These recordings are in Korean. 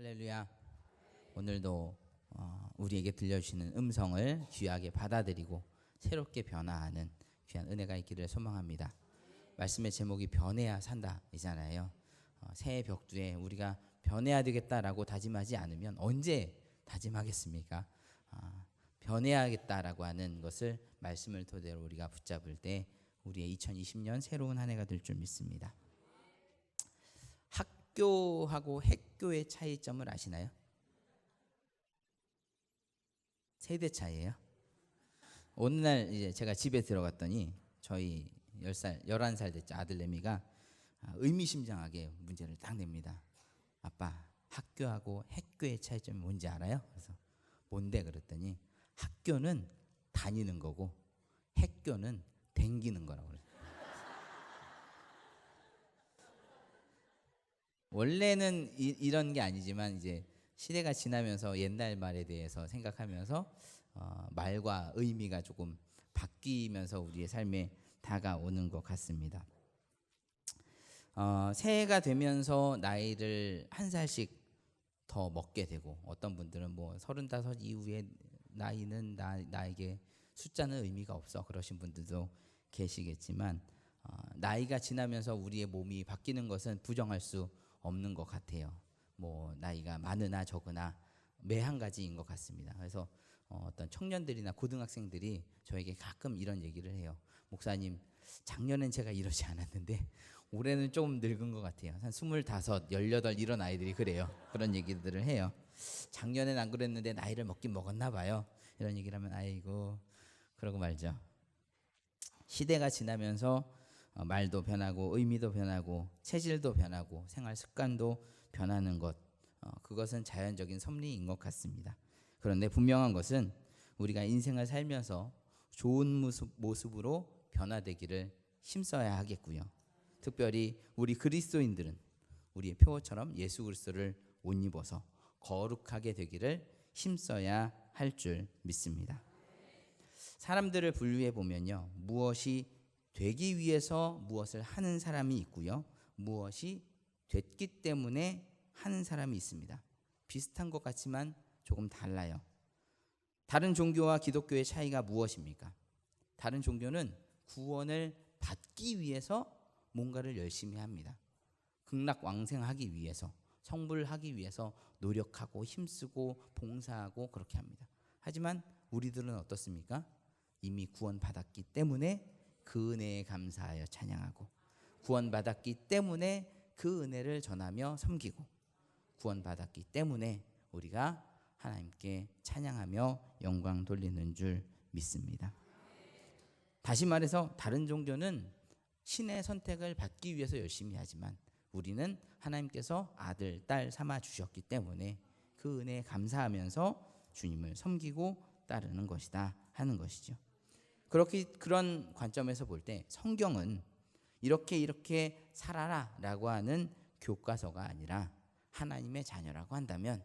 할렐루야. 오늘도 우리에게 들려주시는 음성을 귀하게 받아들이고 새롭게 변화하는 귀한 은혜가 있기를 소망합니다. 말씀의 제목이 변해야 산다 이잖아요. 새해 벽두에 우리가 변해야 되겠다라고 다짐하지 않으면 언제 다짐하겠습니까? 변해야겠다라고 하는 것을 말씀을 토대로 우리가 붙잡을 때 우리의 2020년 새로운 한 해가 될 줄 믿습니다. 학교하고 핵교의 차이점을 아시나요? 세대 차이예요. 어느 날 이제 제가 집에 들어갔더니 저희 10살, 11살 됐죠. 아들 내미가 의미심장하게 문제를 딱 냅니다. 아빠, 학교하고 핵교의 차이점이 뭔지 알아요? 그래서 뭔데? 그랬더니 학교는 다니는 거고 핵교는 댕기는 거라고 그래요. 원래는 이런 게 아니지만 이제 시대가 지나면서 옛날 말에 대해서 생각하면서 말과 의미가 조금 바뀌면서 우리의 삶에 다가오는 것 같습니다. 새해가 되면서 나이를 한 살씩 더 먹게 되고 어떤 분들은 뭐 35 이후에 나이는 나에게 숫자는 의미가 없어 그러신 분들도 계시겠지만 나이가 지나면서 우리의 몸이 바뀌는 것은 부정할 수 없는 것 같아요. 뭐 나이가 많으나 적으나 매 한 가지인 것 같습니다. 그래서 어떤 청년들이나 고등학생들이 저에게 가끔 이런 얘기를 해요. 목사님, 작년엔 제가 이러지 않았는데 올해는 좀 늙은 것 같아요. 한 25, 18 이런 아이들이 그래요. 그런 얘기들을 해요. 작년엔 안 그랬는데 나이를 먹긴 먹었나 봐요. 이런 얘기를 하면 아이고 그러고 말죠. 시대가 지나면서 말도 변하고 의미도 변하고 체질도 변하고 생활 습관도 변하는 것, 그것은 자연적인 섭리인 것 같습니다. 그런데 분명한 것은 우리가 인생을 살면서 좋은 모습으로 변화되기를 힘써야 하겠고요. 특별히 우리 그리스도인들은 우리의 표어처럼 예수 그리스도를 옷 입어서 거룩하게 되기를 힘써야 할 줄 믿습니다. 사람들을 분류해 보면요, 무엇이 되기 위해서 무엇을 하는 사람이 있고요, 무엇이 됐기 때문에 하는 사람이 있습니다. 비슷한 것 같지만 조금 달라요. 다른 종교와 기독교의 차이가 무엇입니까? 다른 종교는 구원을 받기 위해서 뭔가를 열심히 합니다. 극락왕생하기 위해서, 성불하기 위해서 노력하고 힘쓰고 봉사하고 그렇게 합니다. 하지만 우리들은 어떻습니까? 이미 구원받았기 때문에 그 은혜에 감사하여 찬양하고, 구원받았기 때문에 그 은혜를 전하며 섬기고, 구원받았기 때문에 우리가 하나님께 찬양하며 영광 돌리는 줄 믿습니다. 다시 말해서 다른 종교는 신의 선택을 받기 위해서 열심히 하지만 우리는 하나님께서 아들, 딸 삼아 주셨기 때문에 그 은혜에 감사하면서 주님을 섬기고 따르는 것이다 하는 것이죠. 그런 관점에서 볼 때 성경은 이렇게 살아라 라고 하는 교과서가 아니라 하나님의 자녀라고 한다면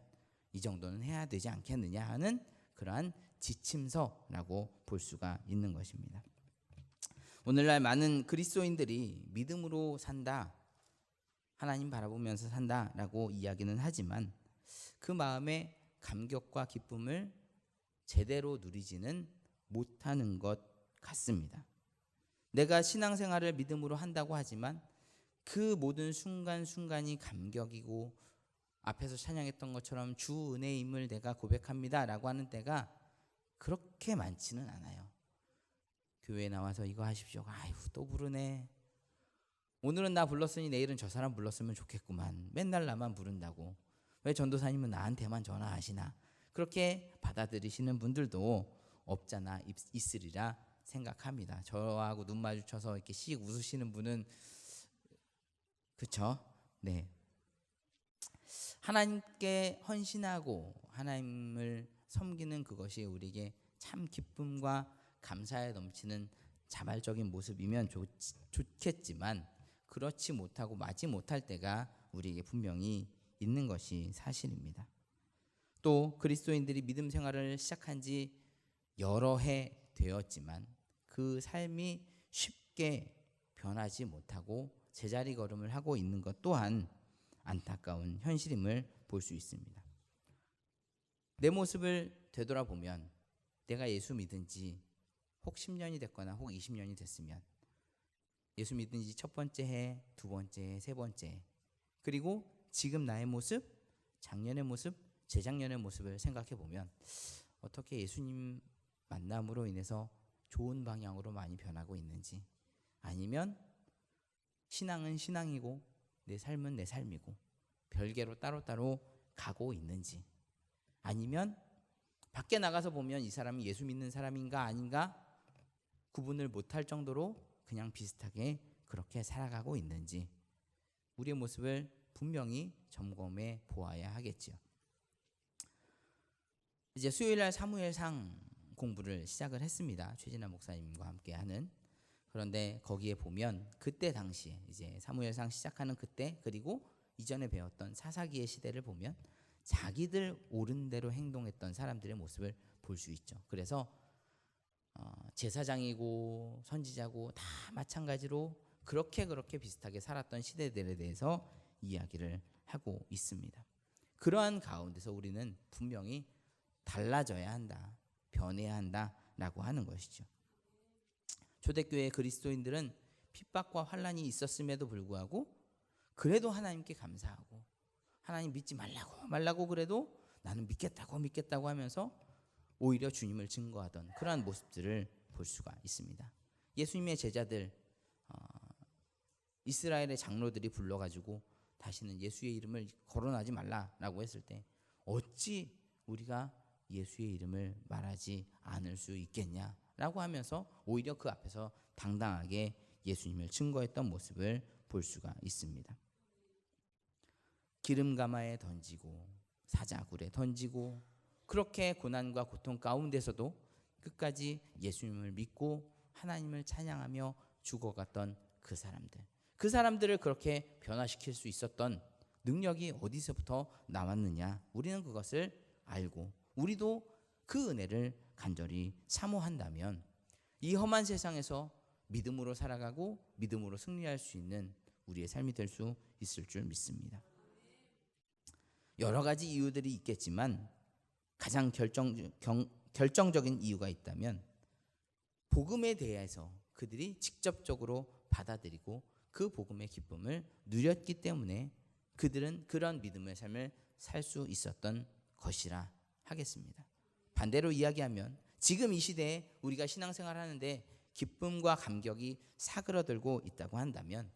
이 정도는 해야 되지 않겠느냐 하는 그러한 지침서라고 볼 수가 있는 것입니다. 오늘날 많은 그리스도인들이 믿음으로 산다, 하나님 바라보면서 산다라고 이야기는 하지만 그 마음의 감격과 기쁨을 제대로 누리지는 못하는 것 같습니다. 내가 신앙생활을 믿음으로 한다고 하지만 그 모든 순간순간이 감격이고 앞에서 찬양했던 것처럼 주 은혜임을 내가 고백합니다 라고 하는 때가 그렇게 많지는 않아요. 교회에 나와서 이거 하십시오. 아유 또 부르네. 오늘은 나 불렀으니 내일은 저 사람 불렀으면 좋겠구만. 맨날 나만 부른다고. 왜 전도사님은 나한테만 전화하시나. 그렇게 받아들이시는 분들도 없잖아 있으리라 생각합니다. 저하고 눈 마주쳐서 이렇게 씩 웃으시는 분은 그쵸? 네. 하나님께 헌신하고 하나님을 섬기는 그것이 우리에게 참 기쁨과 감사에 넘치는 자발적인 모습이면 좋겠지만 그렇지 못하고 맞지 못할 때가 우리에게 분명히 있는 것이 사실입니다. 또 그리스도인들이 믿음 생활을 시작한 지 여러 해 되었지만 그 삶이 쉽게 변하지 못하고 제자리 걸음을 하고 있는 것 또한 안타까운 현실임을 볼 수 있습니다. 내 모습을 되돌아보면 내가 예수 믿은 지 혹 10년이 됐거나 혹 20년이 됐으면 예수 믿은 지 첫 번째 해, 두 번째 해, 세 번째 해, 그리고 지금 나의 모습, 작년의 모습, 재작년의 모습을 생각해 보면 어떻게 예수님 만남으로 인해서 좋은 방향으로 많이 변하고 있는지, 아니면 신앙은 신앙이고 내 삶은 내 삶이고 별개로 따로따로 가고 있는지, 아니면 밖에 나가서 보면 이 사람이 예수 믿는 사람인가 아닌가 구분을 못할 정도로 그냥 비슷하게 그렇게 살아가고 있는지 우리의 모습을 분명히 점검해 보아야 하겠지요. 이제 수요일날 사무엘상 공부를 시작을 했습니다. 최진아 목사님과 함께 하는. 그런데 거기에 보면 그때 당시에 이제 사무엘상 시작하는 그때, 그리고 이전에 배웠던 사사기의 시대를 보면 자기들 옳은 대로 행동했던 사람들의 모습을 볼 수 있죠. 그래서 제사장이고 선지자고 다 마찬가지로 그렇게 비슷하게 살았던 시대들에 대해서 이야기를 하고 있습니다. 그러한 가운데서 우리는 분명히 달라져야 한다, 변해야 한다라고 하는 것이죠. 초대교회 그리스도인들은 핍박과 환난이 있었음에도 불구하고 그래도 하나님께 감사하고, 하나님 믿지 말라고 그래도 나는 믿겠다고 하면서 오히려 주님을 증거하던 그러한 모습들을 볼 수가 있습니다. 예수님의 제자들, 이스라엘의 장로들이 불러가지고 다시는 예수의 이름을 거론하지 말라라고 했을 때 어찌 우리가 예수의 이름을 말하지 않을 수 있겠냐라고 하면서 오히려 그 앞에서 당당하게 예수님을 증거했던 모습을 볼 수가 있습니다. 기름가마에 던지고 사자굴에 던지고 그렇게 고난과 고통 가운데서도 끝까지 예수님을 믿고 하나님을 찬양하며 죽어갔던 그 사람들을 그렇게 변화시킬 수 있었던 능력이 어디서부터 나왔느냐, 우리는 그것을 알고 우리도 그 은혜를 간절히 사모한다면 이 험한 세상에서 믿음으로 살아가고 믿음으로 승리할 수 있는 우리의 삶이 될 수 있을 줄 믿습니다. 여러 가지 이유들이 있겠지만 가장 결정적인 이유가 있다면 복음에 대해서 그들이 직접적으로 받아들이고 그 복음의 기쁨을 누렸기 때문에 그들은 그런 믿음의 삶을 살 수 있었던 것이라 하겠습니다. 반대로 이야기하면 지금 이 시대에 우리가 신앙생활 하는데 기쁨과 감격이 사그러들고 있다고 한다면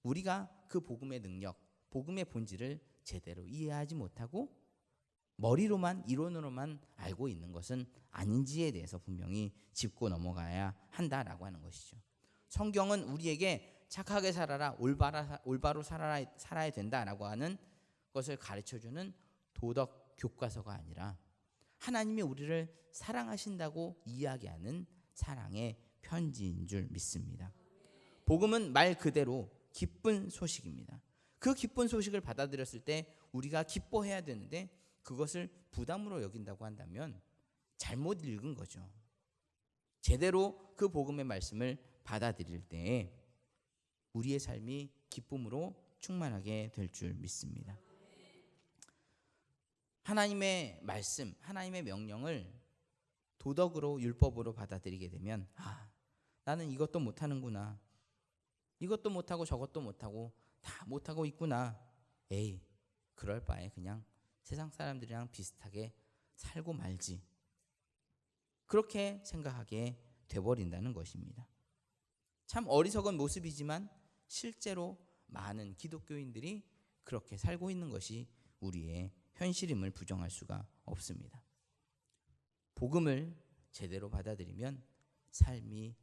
우리가 그 복음의 능력, 복음의 본질을 제대로 이해하지 못하고 머리로만, 이론으로만 알고 있는 것은 아닌지에 대해서 분명히 짚고 넘어가야 한다라고 하는 것이죠. 성경은 우리에게 착하게 살아라, 올바로 살아야 된다라고 하는 것을 가르쳐주는 도덕 교과서가 아니라 하나님이 우리를 사랑하신다고 이야기하는 사랑의 편지인 줄 믿습니다. 복음은 말 그대로 기쁜 소식입니다. 그 기쁜 소식을 받아들였을 때 우리가 기뻐해야 되는데 그것을 부담으로 여긴다고 한다면 잘못 읽은 거죠. 제대로 그 복음의 말씀을 받아들일 때 우리의 삶이 기쁨으로 충만하게 될 줄 믿습니다. 하나님의 말씀, 하나님의 명령을 도덕으로, 율법으로 받아들이게 되면 나는 이것도 못하는구나, 이것도 못하고 저것도 못하고 다 못하고 있구나, 에이 그럴 바에 그냥 세상 사람들이랑 비슷하게 살고 말지, 그렇게 생각하게 돼버린다는 것입니다. 참 어리석은 모습이지만 실제로 많은 기독교인들이 그렇게 살고 있는 것이 우리의 현실임을 부정할 수가 없습니다. 복음을 제대로 받아들이면 삶이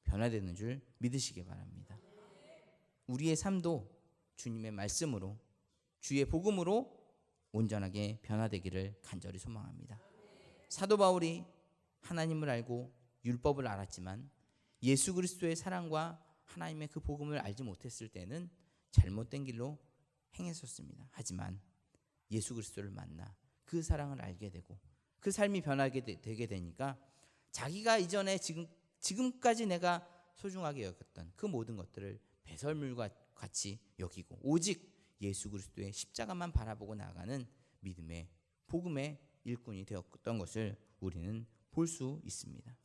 변화되는 줄 믿으시기 바랍니다. 우리의 삶도 주님의 말씀으로, 주의 복음으로 온전하게 변화되기를 간절히 소망합니다. 사도 바울이 하나님을 알고 율법을 알았지만 예수 그리스도의 사랑과 하나님의 그 복음을 알지 못했을 때는 잘못된 길로 행했었습니다. 하지만 예수 그리스도를 만나 그 사랑을 알게 되고 그 삶이 변하게 되게 되니까 자기가 이전에 지금까지 내가 소중하게 여겼던 그 모든 것들을 배설물과 같이 여기고 오직 예수 그리스도의 십자가만 바라보고 나아가는 믿음의 복음의 일꾼이 되었던 것을 우리는 볼 수 있습니다.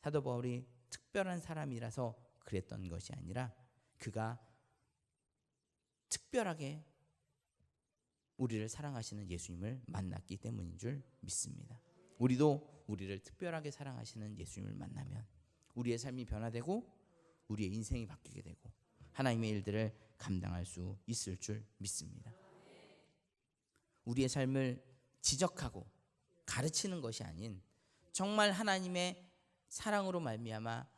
사도 바울이 특별한 사람이라서 그랬던 것이 아니라 그가 특별하게 우리를 사랑하시는 예수님을 만났기 때문인 줄 믿습니다. 우리도 우리를 특별하게 사랑하시는 예수님을 만나면 우리의 삶이 변화되고 우리의 인생이 바뀌게 되고 하나님의 일들을 감당할 수 있을 줄 믿습니다. 우리의 삶을 지적하고 가르치는 것이 아닌 정말 하나님의 사랑으로 말미암아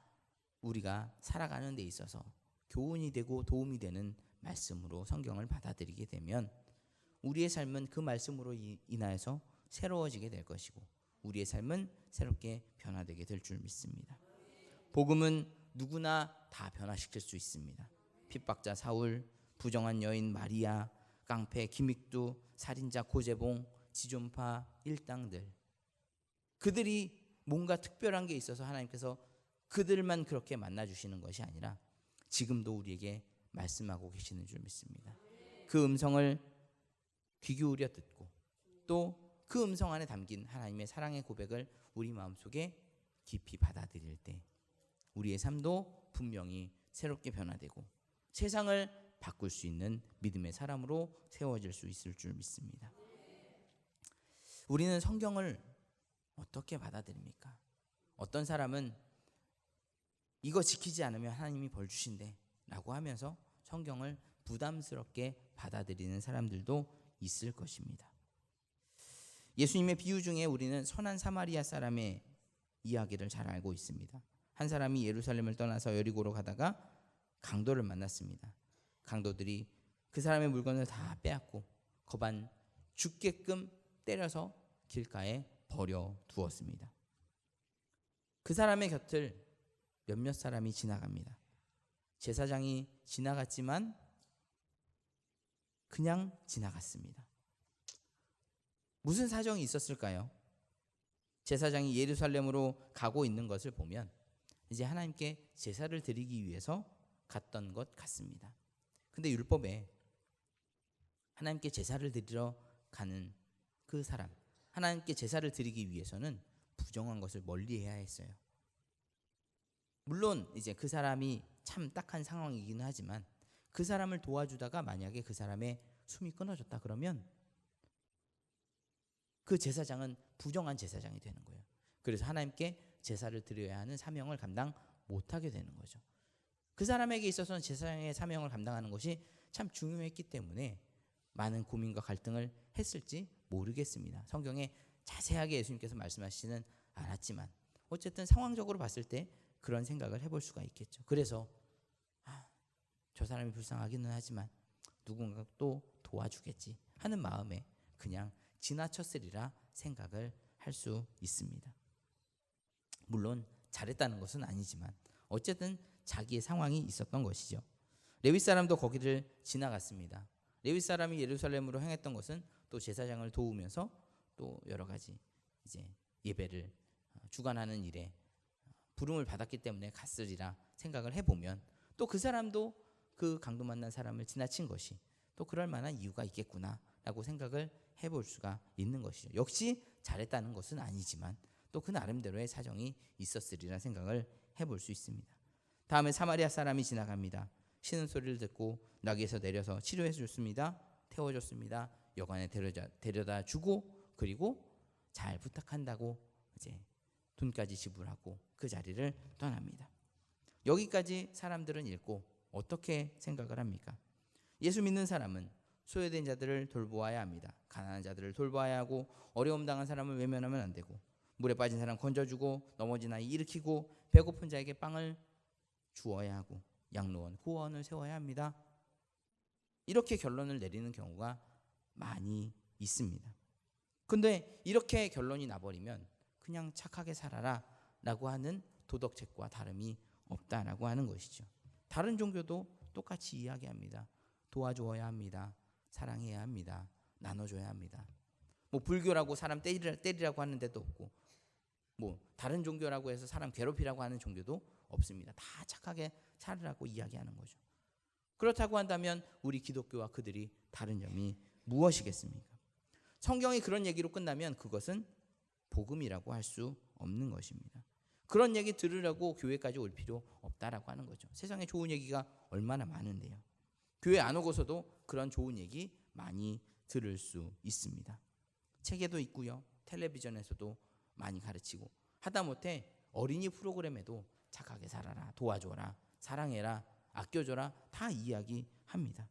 우리가 살아가는 데 있어서 교훈이 되고 도움이 되는 말씀으로 성경을 받아들이게 되면 우리의 삶은 그 말씀으로 인하여서 새로워지게 될 것이고 우리의 삶은 새롭게 변화되게 될 줄 믿습니다. 복음은 누구나 다 변화시킬 수 있습니다. 핍박자 사울, 부정한 여인 마리아, 깡패 김익두, 살인자 고재봉, 지존파 일당들, 그들이 뭔가 특별한 게 있어서 하나님께서 그들만 그렇게 만나주시는 것이 아니라 지금도 우리에게 말씀하고 계시는 줄 믿습니다. 그 음성을 귀 기울여 듣고 또 그 음성 안에 담긴 하나님의 사랑의 고백을 우리 마음속에 깊이 받아들일 때 우리의 삶도 분명히 새롭게 변화되고 세상을 바꿀 수 있는 믿음의 사람으로 세워질 수 있을 줄 믿습니다. 우리는 성경을 어떻게 받아들입니까? 어떤 사람은 이거 지키지 않으면 하나님이 벌 주신대 라고 하면서 성경을 부담스럽게 받아들이는 사람들도 있을 것입니다. 예수님의 비유 중에 우리는 선한 사마리아 사람의 이야기를 잘 알고 있습니다. 한 사람이 예루살렘을 떠나서 여리고로 가다가 강도를 만났습니다. 강도들이 그 사람의 물건을 다 빼앗고 거반 죽게끔 때려서 길가에 버려 두었습니다. 그 사람의 곁을 몇몇 사람이 지나갑니다. 제사장이 지나갔지만 그냥 지나갔습니다. 무슨 사정이 있었을까요? 제사장이 예루살렘으로 가고 있는 것을 보면 이제 하나님께 제사를 드리기 위해서 갔던 것 같습니다. 근데 율법에 하나님께 제사를 드리러 가는 그 사람, 하나님께 제사를 드리기 위해서는 부정한 것을 멀리해야 했어요. 물론 이제 그 사람이 참 딱한 상황이기는 하지만 그 사람을 도와주다가 만약에 그 사람의 숨이 끊어졌다 그러면 그 제사장은 부정한 제사장이 되는 거예요. 그래서 하나님께 제사를 드려야 하는 사명을 감당 못하게 되는 거죠. 그 사람에게 있어서는 제사장의 사명을 감당하는 것이 참 중요했기 때문에 많은 고민과 갈등을 했을지 모르겠습니다. 성경에 자세하게 예수님께서 말씀하시지는 않았지만 어쨌든 상황적으로 봤을 때 그런 생각을 해볼 수가 있겠죠. 그래서 저 사람이 불쌍하기는 하지만 누군가 또 도와주겠지 하는 마음에 그냥 지나쳤으리라 생각을 할 수 있습니다. 물론 잘했다는 것은 아니지만 어쨌든 자기의 상황이 있었던 것이죠. 레위 사람도 거기를 지나갔습니다. 레위 사람이 예루살렘으로 향했던 것은 또 제사장을 도우면서 또 여러 가지 이제 예배를 주관하는 일에 부름을 받았기 때문에 갔으리라 생각을 해보면 또 그 사람도 그 강도 만난 사람을 지나친 것이 또 그럴 만한 이유가 있겠구나라고 생각을 해볼 수가 있는 것이죠. 역시 잘했다는 것은 아니지만 또 그 나름대로의 사정이 있었으리라 생각을 해볼 수 있습니다. 다음에 사마리아 사람이 지나갑니다. 신음소리를 듣고 나귀에서 내려서 치료해 줬습니다. 태워줬습니다. 여관에 데려다 주고 그리고 잘 부탁한다고 이제 돈까지 지불하고 그 자리를 떠납니다. 여기까지 사람들은 읽고 어떻게 생각을 합니까? 예수 믿는 사람은 소외된 자들을 돌보아야 합니다. 가난한 자들을 돌보아야 하고 어려움 당한 사람을 외면하면 안 되고 물에 빠진 사람 건져주고 넘어진 아이 일으키고 배고픈 자에게 빵을 주어야 하고 양로원 구원을 세워야 합니다. 이렇게 결론을 내리는 경우가 많이 있습니다. 근데 이렇게 결론이 나버리면 그냥 착하게 살아라 라고 하는 도덕책과 다름이 없다라고 하는 것이죠. 다른 종교도 똑같이 이야기합니다. 도와주어야 합니다. 사랑해야 합니다. 나눠줘야 합니다. 뭐 불교라고 사람 때리라고 하는 데도 없고 뭐 다른 종교라고 해서 사람 괴롭히라고 하는 종교도 없습니다. 다 착하게 살으라고 이야기하는 거죠. 그렇다고 한다면 우리 기독교와 그들이 다른 점이 무엇이겠습니까? 성경이 그런 얘기로 끝나면 그것은 복음이라고 할 수 없는 것입니다. 그런 얘기 들으려고 교회까지 올 필요 없다라고 하는 거죠. 세상에 좋은 얘기가 얼마나 많은데요. 교회 안 오고서도 그런 좋은 얘기 많이 들을 수 있습니다. 책에도 있고요. 텔레비전에서도 많이 가르치고, 하다못해 어린이 프로그램에도 착하게 살아라, 도와줘라, 사랑해라, 아껴줘라 다 이야기합니다.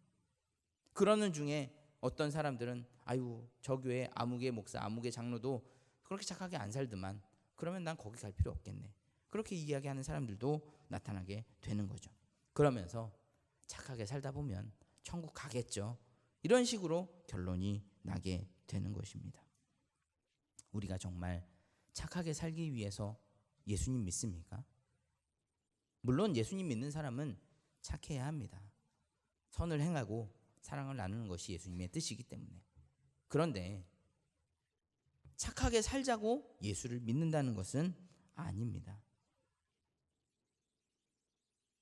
그러는 중에 어떤 사람들은 아유, 저 교회 아무개 목사, 아무개 장로도 그렇게 착하게 안 살더만, 그러면 난 거기 갈 필요 없겠네, 그렇게 이야기하는 사람들도 나타나게 되는 거죠. 그러면서 착하게 살다 보면 천국 가겠죠, 이런 식으로 결론이 나게 되는 것입니다. 우리가 정말 착하게 살기 위해서 예수님 믿습니까? 물론 예수님 믿는 사람은 착해야 합니다. 선을 행하고 사랑을 나누는 것이 예수님의 뜻이기 때문에. 그런데 착하게 살자고 예수를 믿는다는 것은 아닙니다.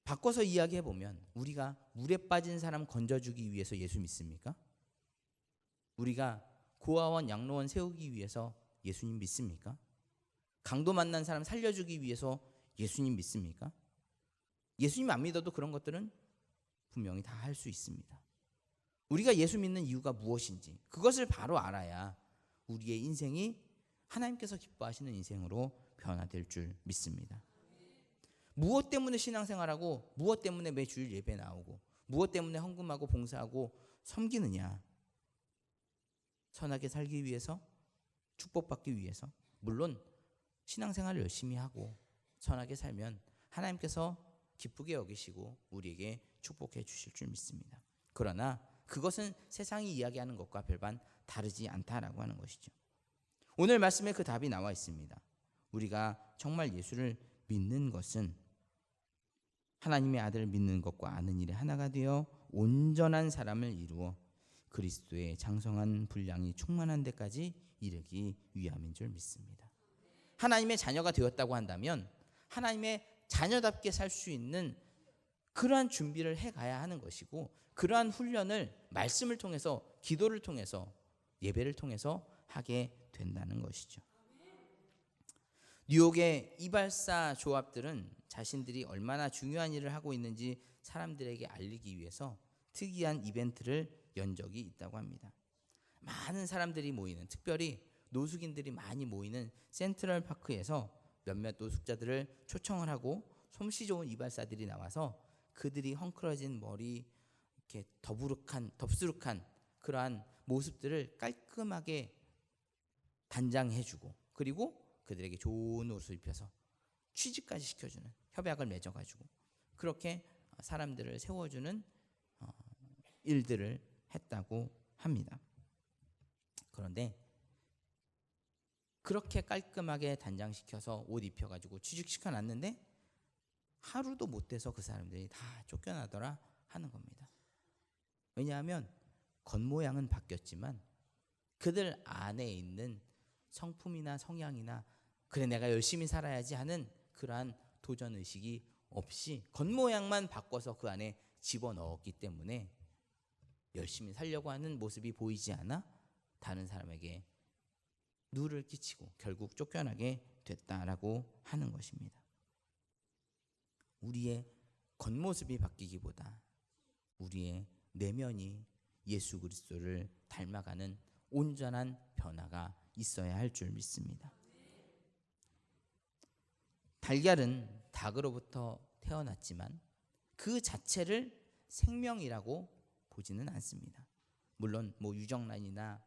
바꿔서 이야기해보면 우리가 물에 빠진 사람 건져주기 위해서 예수 믿습니까? 우리가 고아원 양로원 세우기 위해서 예수님 믿습니까? 강도 만난 사람 살려주기 위해서 예수님 믿습니까? 예수님 안 믿어도 그런 것들은 분명히 다 할 수 있습니다. 우리가 예수 믿는 이유가 무엇인지 그것을 바로 알아야 우리의 인생이 하나님께서 기뻐하시는 인생으로 변화될 줄 믿습니다. 무엇 때문에 신앙생활하고, 무엇 때문에 매 주일 예배 나오고, 무엇 때문에 헌금하고 봉사하고 섬기느냐? 선하게 살기 위해서, 축복받기 위해서. 물론 신앙생활을 열심히 하고 선하게 살면 하나님께서 기쁘게 여기시고 우리에게 축복해 주실 줄 믿습니다. 그러나 그것은 세상이 이야기하는 것과 별반 다르지 않다라고 하는 것이죠. 오늘 말씀에 그 답이 나와 있습니다. 우리가 정말 예수를 믿는 것은 하나님의 아들을 믿는 것과 아는 일에 하나가 되어 온전한 사람을 이루어 그리스도의 장성한 분량이 충만한 데까지 이르기 위함인 줄 믿습니다. 하나님의 자녀가 되었다고 한다면 하나님의 자녀답게 살 수 있는 그러한 준비를 해가야 하는 것이고, 그러한 훈련을 말씀을 통해서, 기도를 통해서, 예배를 통해서 하게 된다는 것이죠. 뉴욕의 이발사 조합들은 자신들이 얼마나 중요한 일을 하고 있는지 사람들에게 알리기 위해서 특이한 이벤트를 연 적이 있다고 합니다. 많은 사람들이 모이는, 특별히 노숙인들이 많이 모이는 센트럴파크에서 몇몇 노숙자들을 초청을 하고 솜씨 좋은 이발사들이 나와서 그들이 헝클어진 머리, 이렇게 덥수룩한 그러한 모습들을 깔끔하게 단장해주고, 그리고 그들에게 좋은 옷을 입혀서 취직까지 시켜주는, 협약을 맺어가지고 그렇게 사람들을 세워주는 일들을 했다고 합니다. 그런데 그렇게 깔끔하게 단장시켜서 옷 입혀가지고 취직시켜놨는데 하루도 못 돼서 그 사람들이 다 쫓겨나더라 하는 겁니다. 왜냐하면 겉모양은 바뀌었지만 그들 안에 있는 성품이나 성향이나 그래 내가 열심히 살아야지 하는 그러한 도전의식이 없이 겉모양만 바꿔서 그 안에 집어넣었기 때문에 열심히 살려고 하는 모습이 보이지 않아 다른 사람에게 누를 끼치고 결국 쫓겨나게 됐다라고 하는 것입니다. 우리의 겉모습이 바뀌기보다 우리의 내면이 예수 그리스도를 닮아가는 온전한 변화가 있어야 할 줄 믿습니다. 달걀은 닭으로부터 태어났지만 그 자체를 생명이라고 보지는 않습니다. 물론 뭐 유정란이냐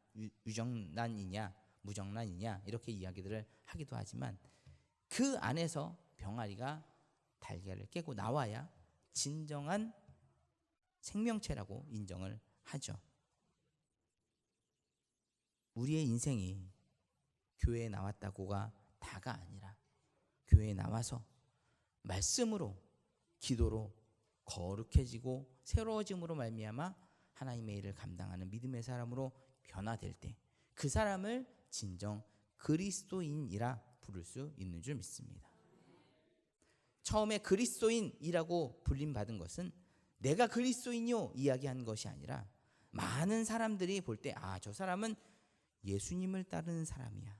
무정란이냐 이렇게 이야기들을 하기도 하지만 그 안에서 병아리가 달걀을 깨고 나와야 진정한 생명체라고 인정을 하죠. 우리의 인생이 교회에 나왔다고가 다가 아니라 교회에 나와서 말씀으로, 기도로 거룩해지고 새로워짐으로 말미암아 하나님의 일을 감당하는 믿음의 사람으로 변화될 때 그 사람을 진정 그리스도인이라 부를 수 있는 줄 믿습니다. 처음에 그리스도인이라고 불림받은 것은 내가 그리스도인이요 이야기한 것이 아니라 많은 사람들이 볼 때 저 사람은 예수님을 따르는 사람이야,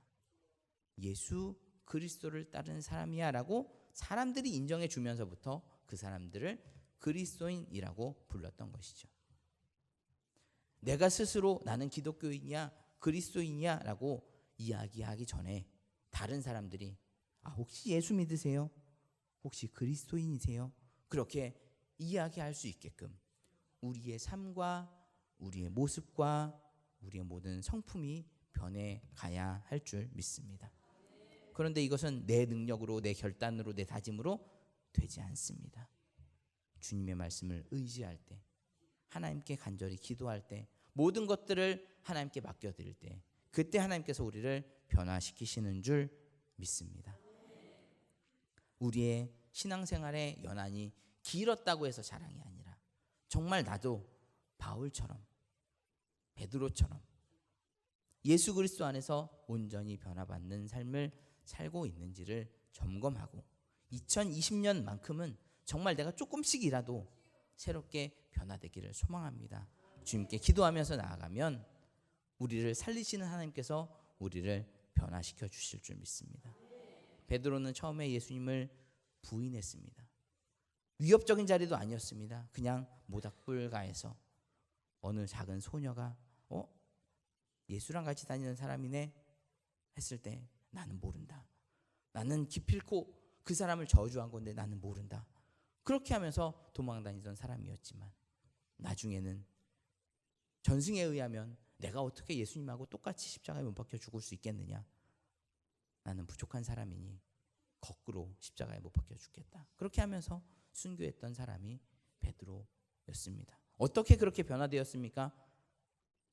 예수 그리스도를 따르는 사람이야 라고 사람들이 인정해 주면서부터 그 사람들을 그리스도인이라고 불렀던 것이죠. 내가 스스로 나는 기독교인이야, 그리스도인이야 라고 이야기하기 전에 다른 사람들이 혹시 예수 믿으세요? 혹시 그리스도인이세요? 그렇게 이야기할 수 있게끔 우리의 삶과 우리의 모습과 우리의 모든 성품이 변해가야 할 줄 믿습니다. 그런데 이것은 내 능력으로, 내 결단으로, 내 다짐으로 되지 않습니다. 주님의 말씀을 의지할 때, 하나님께 간절히 기도할 때, 모든 것들을 하나님께 맡겨드릴 때, 그때 하나님께서 우리를 변화시키시는 줄 믿습니다. 우리의 신앙생활의 연한이 길었다고 해서 자랑이 아니라 정말 나도 바울처럼, 베드로처럼 예수 그리스도 안에서 온전히 변화받는 삶을 살고 있는지를 점검하고 2020년만큼은 정말 내가 조금씩이라도 새롭게 변화되기를 소망합니다. 주님께 기도하면서 나아가면 우리를 살리시는 하나님께서 우리를 변화시켜 주실 줄 믿습니다. 베드로는 처음에 예수님을 부인했습니다. 위협적인 자리도 아니었습니다. 그냥 모닥불가에서 어느 작은 소녀가 예수랑 같이 다니는 사람이네 했을 때 나는 모른다. 나는 기필코 그 사람을 저주한 건데 나는 모른다. 그렇게 하면서 도망다니던 사람이었지만 나중에는 전승에 의하면 내가 어떻게 예수님하고 똑같이 십자가에 못 박혀 죽을 수 있겠느냐. 나는 부족한 사람이니 거꾸로 십자가에 못 박혀 죽겠다. 그렇게 하면서 순교했던 사람이 베드로였습니다. 어떻게 그렇게 변화되었습니까?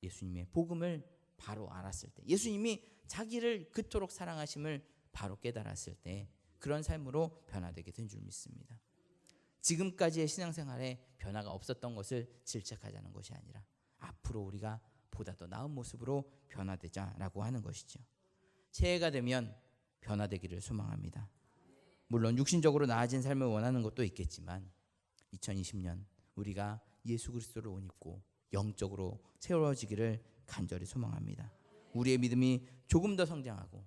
예수님의 복음을 바로 알았을 때, 예수님이 자기를 그토록 사랑하심을 바로 깨달았을 때 그런 삶으로 변화되게 된 줄 믿습니다. 지금까지의 신앙생활에 변화가 없었던 것을 질책하자는 것이 아니라 앞으로 우리가 보다 더 나은 모습으로 변화되자라고 하는 것이죠. 새해가 되면 변화되기를 소망합니다. 물론 육신적으로 나아진 삶을 원하는 것도 있겠지만 2020년 우리가 예수 그리스도를 옷 입고 영적으로 세워지기를 간절히 소망합니다. 우리의 믿음이 조금 더 성장하고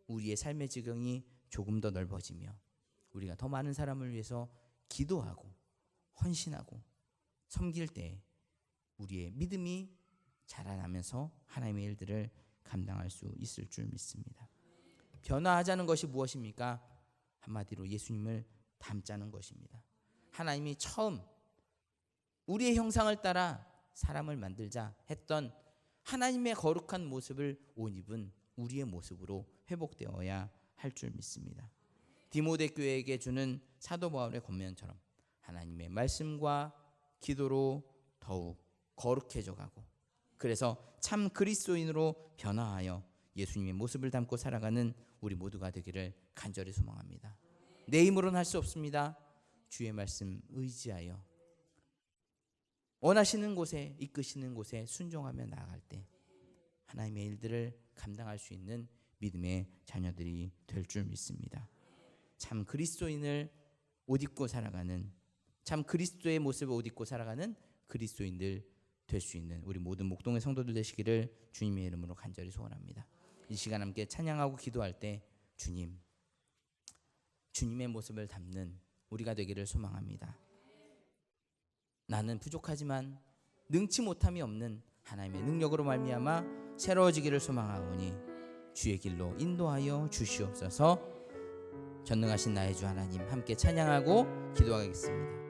우리의 삶의 지경이 조금 더 넓어지며 우리가 더 많은 사람을 위해서 기도하고 헌신하고 섬길 때 우리의 믿음이 자라나면서 하나님의 일들을 감당할 수 있을 줄 믿습니다. 변화하자는 것이 무엇입니까? 한마디로 예수님을 닮자는 것입니다. 하나님이 처음 우리의 형상을 따라 사람을 만들자 했던 하나님의 거룩한 모습을 옷 입은 우리의 모습으로 회복되어야 할 줄 믿습니다. 디모데 교회에게 주는 사도 바울의 권면처럼 하나님의 말씀과 기도로 더욱 거룩해져 가고 그래서 참 그리스도인으로 변화하여 예수님의 모습을 담고 살아가는 우리 모두가 되기를 간절히 소망합니다. 내 힘으로는 할 수 없습니다. 주의 말씀 의지하여 원하시는 곳에 이끄시는 곳에 순종하며 나아갈 때 하나님의 일들을 감당할 수 있는 믿음의 자녀들이 될 줄 믿습니다. 참 그리스도인을 옷 입고 살아가는, 참 그리스도의 모습을 옷 입고 살아가는 그리스도인들 될 수 있는 우리 모든 목동의 성도들 되시기를 주님의 이름으로 간절히 소원합니다. 이 시간 함께 찬양하고 기도할 때 주님의 모습을 담는 우리가 되기를 소망합니다. 나는 부족하지만 능치 못함이 없는 하나님의 능력으로 말미암아 새로워지기를 소망하오니 주의 길로 인도하여 주시옵소서. 전능하신 나의 주 하나님 함께 찬양하고 기도하겠습니다.